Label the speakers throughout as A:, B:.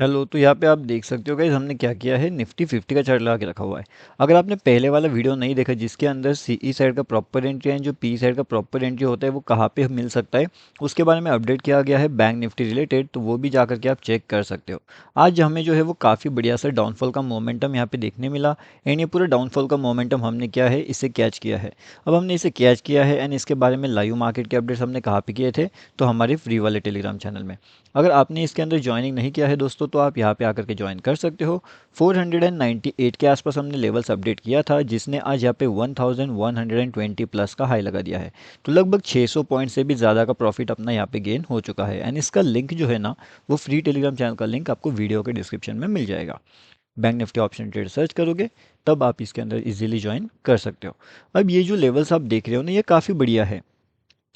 A: Hello, तो यहाँ पे आप देख सकते हो गाइस हमने क्या किया है, निफ्टी 50 का चार्ट लगा के रखा हुआ है। अगर आपने पहले वाला वीडियो नहीं देखा जिसके अंदर सीई साइड का प्रॉपर एंट्री है, जो पी साइड का प्रॉपर एंट्री होता है वो कहाँ पे मिल सकता है, उसके बारे में अपडेट किया गया है बैंक निफ्टी रिलेटेड, तो वो भी जा करके आप चेक कर सकते हो। आज हमें जो है वो काफ़ी बढ़िया सा डाउनफॉल का मोमेंटम यहाँ पे देखने मिला। एंड ये पूरा डाउनफॉल का मोमेंटम हमने क्या है, इसे कैच किया है। अब हमने इसे कैच किया है एंड इसके बारे में लाइव मार्केट के अपडेट्स हमने कहाँ पे किए थे, तो हमारे फ्री वाले टेलीग्राम चैनल में। अगर आपने इसके अंदर ज्वाइनिंग नहीं किया है दोस्तों, तो आप यहाँ पे आकर के ज्वाइन कर सकते हो। 498 के आसपास हमने लेवल्स अपडेट किया था, जिसने आज यहाँ पे 1120 प्लस का हाई लगा दिया है। तो लगभग 600 पॉइंट से भी ज़्यादा का प्रॉफिट अपना यहाँ पे गेन हो चुका है। एंड इसका लिंक जो है ना, वो फ्री टेलीग्राम चैनल का लिंक आपको वीडियो के डिस्क्रिप्शन में मिल जाएगा। Bank Nifty option trade search करोगे, तब आप इसके अंदर इजीली ज्वाइन कर सकते हो। अब ये जो लेवल्स आप देख रहे हो ना, ये काफ़ी बढ़िया है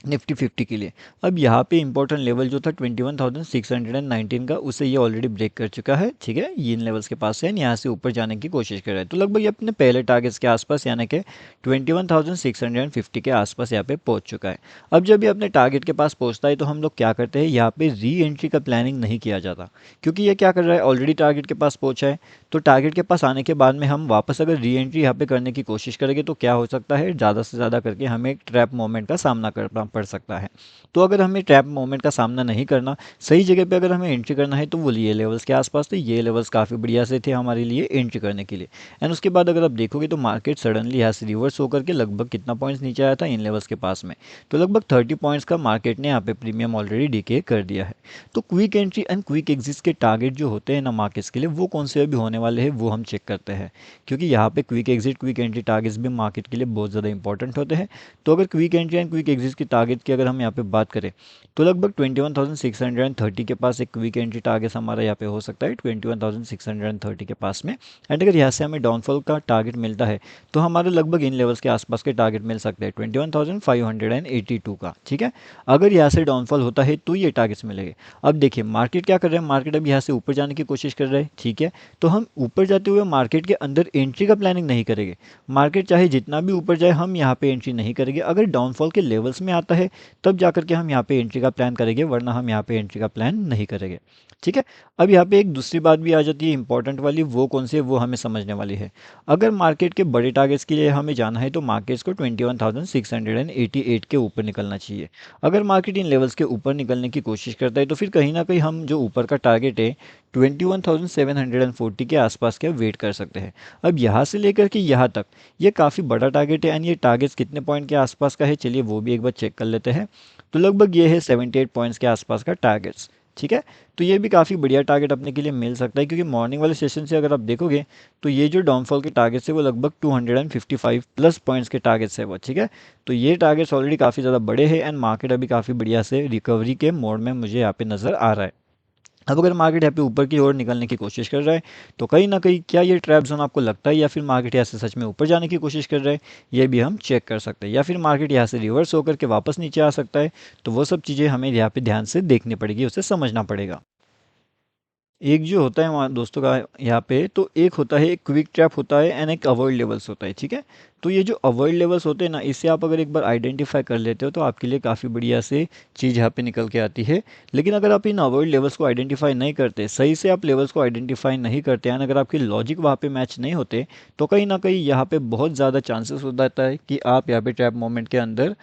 A: निफ्टी 50 के लिए। अब यहाँ पे इंपॉर्टेंट लेवल जो था 21,619 का, उसे ये ऑलरेडी ब्रेक कर चुका है। ठीक है, ये इन लेवल्स के पास है, यहाँ से ऊपर जाने की कोशिश कर रहा है। तो लगभग ये अपने पहले टारगेट्स के आसपास यानी कि 21,650 के आसपास यहाँ पे पहुँच चुका है। अब जब ये अपने टारगेट के पास पहुँचता है, तो हम लोग क्या करते हैं, यहाँ पे री एंट्री का प्लानिंग नहीं किया जाता, क्योंकि ये क्या कर रहा है, ऑलरेडी टारगेट के पास पहुँचा है। तो टारगेट के पास आने के बाद में हम वापस अगर री एंट्री यहाँ पे करने की कोशिश करेंगे, तो क्या हो सकता है, ज़्यादा से ज़्यादा करके हमें एक ट्रैप मोमेंट का सामना करना पड़ सकता है। तो अगर हमें ट्रैप मोमेंट का सामना नहीं करना, सही जगह पे अगर हमें एंट्री करना है, तो वो ये लेवल्स के आसपास थे। ये लेवल्स काफ़ी बढ़िया से थे हमारे लिए एंट्री करने के लिए। एंड उसके बाद अगर आप देखोगे, तो मार्केट सडनली यहाँ से रिवर्स होकर के लगभग कितना पॉइंट्स नीचे आया था इन लेवल्स के पास में, तो लगभग 30 पॉइंट्स का मार्केट ने यहाँ पे प्रीमियम ऑलरेडी डीके कर दिया है। तो quick entry and quick exit के टारगेट जो होते हैं ना मार्केट्स के लिए, वो कौन से अभी होने वाले हैं, वो हम चेक करते हैं। क्योंकि यहाँ पे quick exit quick entry targets भी मार्केट के लिए बहुत ज़्यादा इंपॉर्टेंट होते हैं। तो अगर quick entry and quick exit की टारगेट की अगर हम यहाँ पे बात करें, तो लगभग 21,630 के पास एक क्विक एंट्री टारगेट हमारा यहाँ पे हो सकता है, 21,630 के पास में। एंड अगर यहाँ से हमें डाउनफॉल का टारगेट मिलता है, तो हमारे लगभग इन लेवल्स के आसपास के टारगेट मिल सकते हैं 21,582 का। ठीक है, अगर यहाँ से डाउनफॉल होता है, तो ये टारगेट्स मिलेंगे। अब देखिए मार्केट क्या कर रहा है, मार्केट अब यहाँ से ऊपर जाने की कोशिश कर रहा है। ठीक है, तो हम ऊपर जाते हुए मार्केट के अंदर एंट्री का प्लानिंग नहीं करेंगे। मार्केट चाहे जितना भी ऊपर जाए, हम यहाँ पे एंट्री नहीं करेंगे। अगर डाउनफॉल के लेवल्स में आता है, तब जाकर के हम यहाँ पे एंट्री का प्लान करेंगे, वरना हम यहाँ पे एंट्री का प्लान नहीं करेंगे। ठीक है, अब यहाँ पे एक दूसरी बात भी आ जाती है इंपॉर्टेंट वाली, वो कौन सी है, वो हमें समझने वाली है। अगर मार्केट के बड़े टारगेट्स के लिए हमें जाना है, तो मार्केट्स को 21,688 के ऊपर निकलना चाहिए। अगर मार्केट इन लेवल्स के ऊपर निकलने की कोशिश करता है, तो फिर कहीं ना कहीं हम जो ऊपर का टारगेट है 21,740 के आसपास के वेट कर सकते हैं। अब यहाँ से लेकर के यहाँ तक ये काफ़ी बड़ा टारगेट है, एंड ये टारगेट्स कितने पॉइंट के आसपास का है, चलिए वो भी एक बार चेक कर लेते हैं। तो लगभग ये है 78 पॉइंट्स के आसपास का टारगेट्स। ठीक है, तो ये भी काफ़ी बढ़िया टारगेट अपने के लिए मिल सकता है, क्योंकि मॉर्निंग वाले सेशन से अगर आप देखोगे, तो ये जो डाउनफॉल के टारगेट्स है वो लगभग 255 प्लस पॉइंट्स के टारगेट्स है वो। ठीक है, तो ये टारगेट्स ऑलरेडी काफ़ी ज़्यादा बड़े हैं, एंड मार्केट अभी काफ़ी बढ़िया से रिकवरी के मोड में मुझे यहाँ पे नज़र आ रहा है। अब अगर मार्केट यहाँ पे ऊपर की ओर निकलने की कोशिश कर रहा है, तो कहीं ना कहीं क्या ये ट्रैप जोन आपको लगता है, या फिर मार्केट यहाँ से सच में ऊपर जाने की कोशिश कर रहा है, ये भी हम चेक कर सकते हैं। या फिर मार्केट यहाँ से रिवर्स होकर के वापस नीचे आ सकता है, तो वो सब चीज़ें हमें यहाँ पे ध्यान से देखनी पड़ेगी, उसे समझना पड़ेगा। एक जो होता है वहाँ दोस्तों का यहाँ पे, तो एक होता है, एक क्विक ट्रैप होता है एंड एक अवॉइड लेवल्स होता है। ठीक है, तो ये जो अवॉइड लेवल्स होते हैं ना, इससे आप अगर एक बार आइडेंटिफाई कर लेते हो, तो आपके लिए काफ़ी बढ़िया से चीज़ यहाँ पे निकल के आती है। लेकिन अगर आप इन अवॉइड लेवल्स को आइडेंटिफाई नहीं करते, सही से आप लेवल्स को आइडेंटिफाई नहीं करते हैं, अगर आपकी लॉजिक वहाँ पे मैच नहीं होते, तो कहीं ना कहीं यहाँ पे बहुत ज़्यादा चांसेस हो जाता है कि आप यहाँ पे ट्रैप मोमेंट के अंदर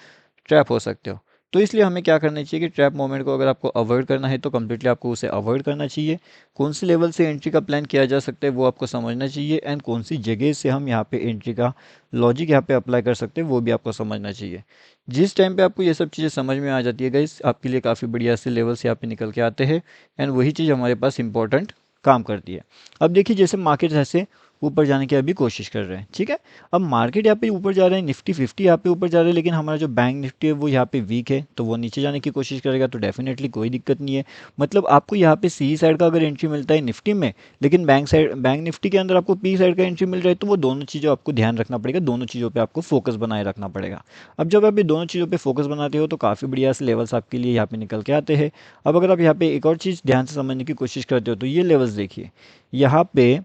A: ट्रैप हो सकते हो। तो इसलिए हमें क्या करना चाहिए कि ट्रैप मोमेंट को अगर आपको अवॉइड करना है, तो कम्प्लीटली आपको उसे अवॉइड करना चाहिए। कौन सी लेवल से एंट्री का प्लान किया जा सकता है, वो आपको समझना चाहिए, एंड कौन सी जगह से हम यहाँ पे एंट्री का लॉजिक यहाँ पे अप्लाई कर सकते हैं, वो भी आपको समझना चाहिए। जिस टाइम पे आपको ये सब चीज़ें समझ में आ जाती है गाइस, आपके लिए काफ़ी बढ़िया से लेवल्स यहाँ पे निकल के आते हैं, एंड वही चीज़ हमारे पास इंपॉर्टेंट काम करती है। अब देखिए जैसे मार्केट ऐसे ऊपर जाने की अभी कोशिश कर रहे हैं। ठीक है, अब मार्केट यहाँ पे ऊपर जा रहे हैं, निफ्टी 50 यहाँ पे ऊपर जा रहे हैं, लेकिन हमारा जो बैंक निफ्टी है वो यहाँ पे वीक है, तो वो नीचे जाने की कोशिश करेगा, तो डेफिनेटली कोई दिक्कत नहीं है। मतलब आपको यहाँ पे सी साइड का अगर एंट्री मिलता है निफ्टी में, लेकिन बैंक निफ्टी के अंदर आपको पी साइड का एंट्री मिल रहा है, तो वो दोनों चीज़ों आपको ध्यान रखना पड़ेगा, दोनों चीज़ों पर आपको फोकस बनाए रखना पड़ेगा। अब जब आप ये दोनों चीज़ों पर फोकस बनाते हो, तो काफ़ी बढ़िया से लेवल्स आपके लिए यहाँ पे निकल के आते हैं। अब अगर आप यहाँ पे एक और चीज़ ध्यान से समझने की कोशिश करते हो, तो ये लेवल्स देखिए, यहाँ पे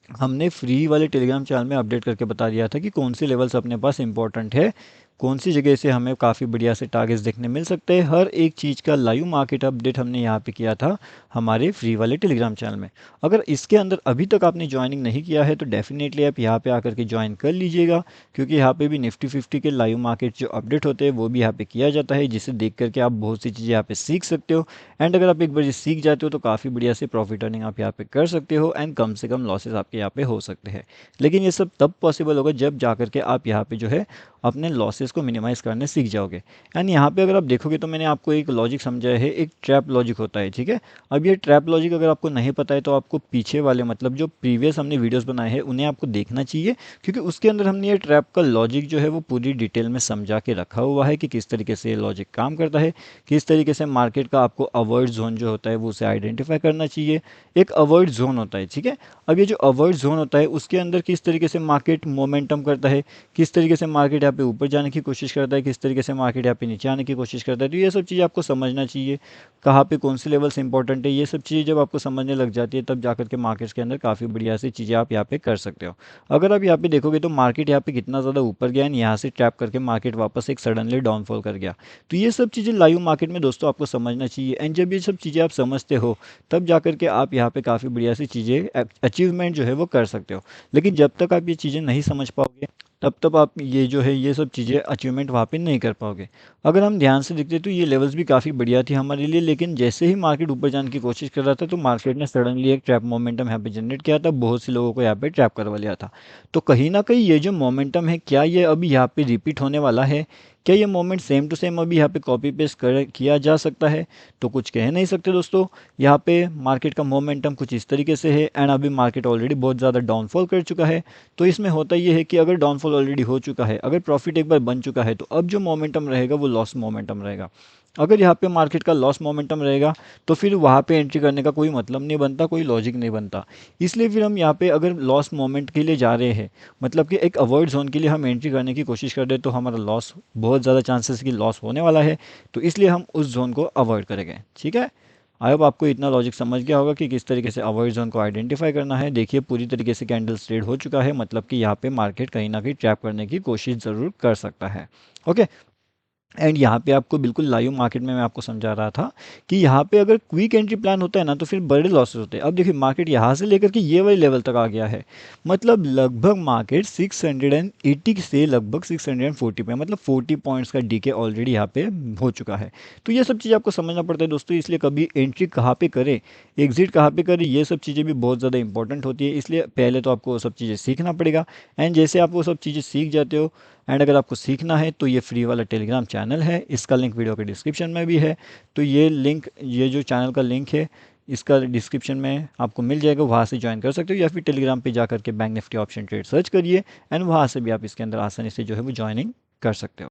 A: हमने फ्री वाले टेलीग्राम चैनल में अपडेट करके बता दिया था कि कौन से लेवल्स अपने पास इंपॉर्टेंट है कौन सी जगह से हमें काफ़ी बढ़िया से टारगेट्स देखने मिल सकते हैं। हर एक चीज़ का लाइव मार्केट अपडेट हमने यहाँ पे किया था हमारे फ्री वाले टेलीग्राम चैनल में। अगर इसके अंदर अभी तक आपने ज्वाइनिंग नहीं किया है तो डेफिनेटली आप यहाँ पे आकर के ज्वाइन कर लीजिएगा, क्योंकि यहाँ पे भी निफ्टी 50 के लाइव मार्केट जो अपडेट होते हैं वो भी यहाँ पे किया जाता है, जिसे देख करके आप बहुत सी चीज़ें यहाँ पे सीख सकते हो। एंड अगर आप एक बार ये सीख जाते हो तो काफ़ी बढ़िया से प्रॉफिट अर्निंग आप यहाँ पे कर सकते हो, एंड कम से कम लॉसेस आपके यहाँ पे हो सकते हैं। लेकिन ये सब तब पॉसिबल होगा जब जा करके आप यहाँ पे जो है अपने लॉसेस को मिनिमाइज़ करने सीख जाओगे। एंड यहाँ पे अगर आप देखोगे तो मैंने आपको एक लॉजिक समझाया है, एक ट्रैप लॉजिक होता है, ठीक है। अब ये ट्रैप लॉजिक अगर आपको नहीं पता है तो आपको पीछे वाले मतलब जो प्रीवियस हमने वीडियोस बनाए हैं उन्हें आपको देखना चाहिए, क्योंकि उसके अंदर हमने ये ट्रैप का लॉजिक जो है वो पूरी डिटेल में समझा के रखा हुआ है कि किस तरीके से ये लॉजिक काम करता है, किस तरीके से मार्केट का आपको अवॉइड जोन जो होता है वो उसे आइडेंटिफाई करना चाहिए। एक अवॉइड जोन होता है, ठीक है। अब ये जो अवॉइड जोन होता है उसके अंदर किस तरीके से मार्केट मोमेंटम करता है, किस तरीके से मार्केट यहाँ पे ऊपर जाने की कोशिश करता है, किस तरीके से मार्केट यहाँ पे नीचे आने की कोशिश करता है, तो ये सब चीज़ें आपको समझना चाहिए। कहाँ पे कौन से लेवल्स इंपॉर्टेंट है, ये सब चीज़ें जब आपको समझने लग जाती है तब जाकर के मार्केट्स के अंदर काफ़ी बढ़िया सी चीज़ें आप यहाँ पे कर सकते हो। अगर आप यहाँ पे देखोगे तो मार्केट यहाँ पे कितना ज़्यादा ऊपर गया है, यहाँ से ट्रैप करके मार्केट वापस एक सडनली डाउनफॉल कर गया। तो ये सब चीज़ें लाइव मार्केट में दोस्तों आपको समझना चाहिए, एंड जब ये सब चीज़ें आप समझते हो तब जाकर के आप यहाँ पे काफ़ी बढ़िया सी चीज़ें अचीवमेंट जो है वो कर सकते हो। लेकिन जब तक आप ये चीज़ें नहीं समझ पाओगे तब तक आप ये जो है ये सब चीज़ें अचीवमेंट वहाँ पे नहीं कर पाओगे। अगर हम ध्यान से देखते तो ये लेवल्स भी काफ़ी बढ़िया थी हमारे लिए, लेकिन जैसे ही मार्केट ऊपर जाने की कोशिश कर रहा था तो मार्केट ने सडनली एक ट्रैप मोमेंटम यहाँ पे जनरेट किया था, बहुत से लोगों को यहाँ पे ट्रैप करवा लिया था। तो कहीं ना कहीं ये जो मोमेंटम है क्या ये अभी यहाँ पे रिपीट होने वाला है, क्या ये मोमेंट सेम टू सेम अभी यहाँ पे कॉपी पेस्ट कर किया जा सकता है, तो कुछ कह नहीं सकते दोस्तों। यहाँ पे मार्केट का मोमेंटम कुछ इस तरीके से है, एंड अभी मार्केट ऑलरेडी बहुत ज़्यादा डाउनफॉल कर चुका है। तो इसमें होता ये है कि अगर डाउनफॉल ऑलरेडी हो चुका है, अगर प्रॉफिट एक बार बन चुका है तो अब जो मोमेंटम रहेगा वो लॉस मोमेंटम रहेगा। अगर यहाँ पे मार्केट का लॉस मोमेंटम रहेगा तो फिर वहाँ पे एंट्री करने का कोई मतलब नहीं बनता, कोई लॉजिक नहीं बनता। इसलिए फिर हम यहाँ पे अगर लॉस मोमेंट के लिए जा रहे हैं, मतलब कि एक अवॉइड जोन के लिए हम एंट्री करने की कोशिश कर रहे हैं, तो हमारा लॉस बहुत ज़्यादा चांसेस कि लॉस होने वाला है, तो इसलिए हम उस जोन को अवॉइड करेंगे, ठीक है। आई होप आपको इतना लॉजिक समझ गया होगा कि किस तरीके से अवॉइड जोन को आइडेंटिफाई करना है। देखिए पूरी तरीके से कैंडल्स ट्रेड हो चुका है, मतलब कि यहाँ पे मार्केट कहीं ना कहीं ट्रैप करने की कोशिश ज़रूर कर सकता है। ओके, एंड यहाँ पे आपको बिल्कुल लाइव मार्केट में मैं आपको समझा रहा था कि यहाँ पे अगर क्विक एंट्री प्लान होता है ना तो फिर बड़े लॉसेस होते हैं। अब देखिए मार्केट यहाँ से लेकर के ये वाले लेवल तक आ गया है, मतलब लगभग मार्केट 680 से लगभग 640 पे, मतलब 40 पॉइंट्स का डीके ऑलरेडी यहाँ पे हो चुका है। तो ये सब चीज़ें आपको समझना पड़ता है दोस्तों, इसलिए कभी एंट्री कहाँ पे करें, एग्जिट कहाँ पे करें, ये सब चीज़ें भी बहुत ज़्यादा इंपॉर्टेंट होती है। इसलिए पहले तो आपको वो सब चीज़ें सीखना पड़ेगा, एंड जैसे आप वो सब चीज़ें सीख जाते हो, एंड अगर आपको सीखना है तो ये फ्री वाला टेलीग्राम चैनल है, इसका लिंक वीडियो के डिस्क्रिप्शन में भी है। तो ये लिंक, ये जो चैनल का लिंक है इसका डिस्क्रिप्शन में आपको मिल जाएगा, वहाँ से ज्वाइन कर सकते हो, या फिर टेलीग्राम पे जा करके bank Nifty option trade search करिए, एंड वहाँ से भी आप इसके अंदर आसानी से जो है वो ज्वाइनिंग कर सकते हो।